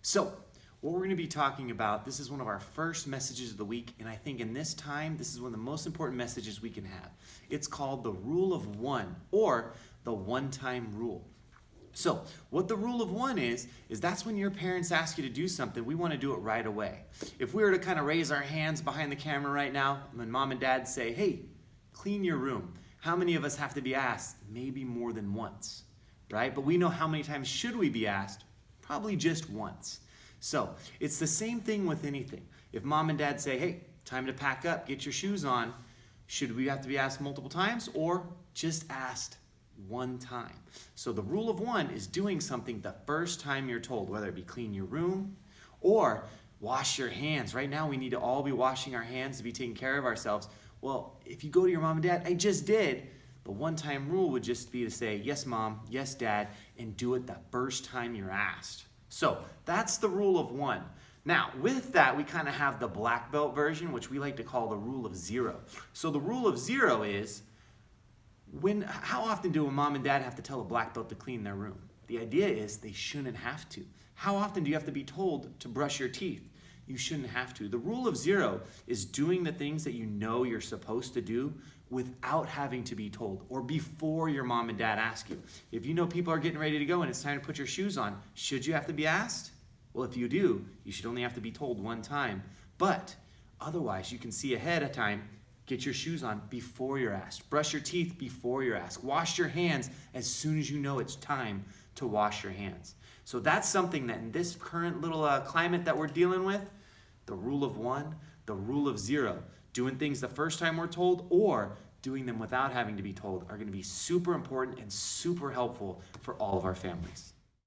So, what we're going to be talking about, this is one of our first messages of the week, and I think in this time, this is one of the most important messages we can have. It's called the Rule of One, or the one-time rule. So, what the rule of one is that's when your parents ask you to do something, we want to do it right away. If we were to kind of raise our hands behind the camera right now, when mom and dad say, hey, clean your room, how many of us have to be asked? Maybe more than once, right? But we know how many times should we be asked? Probably just once. So it's the same thing with anything. If mom and dad say, hey, time to pack up, get your shoes on, should we have to be asked multiple times or just asked one time? So the rule of one is doing something the first time you're told, whether it be clean your room or wash your hands. Right now we need to all be washing our hands to be taking care of ourselves. Well, if you go to your mom and dad, I just did. The one-time rule would just be to say, yes, mom, yes, dad, and do it the first time you're asked. So that's the rule of one. Now, with that, we kind of have the black belt version, which we like to call the rule of zero. So the rule of zero is, how often do a mom and dad have to tell a black belt to clean their room? The idea is they shouldn't have to. How often do you have to be told to brush your teeth? You shouldn't have to. The rule of zero is doing the things that you know you're supposed to do without having to be told or before your mom and dad ask you. If you know people are getting ready to go and it's time to put your shoes on, should you have to be asked? Well, if you do, you should only have to be told one time. But otherwise, you can see ahead of time, get your shoes on before you're asked. Brush your teeth before you're asked. Wash your hands as soon as you know it's time to wash your hands. So that's something that in this current little climate that we're dealing with, the rule of one, the rule of zero, doing things the first time we're told or doing them without having to be told are going to be super important and super helpful for all of our families.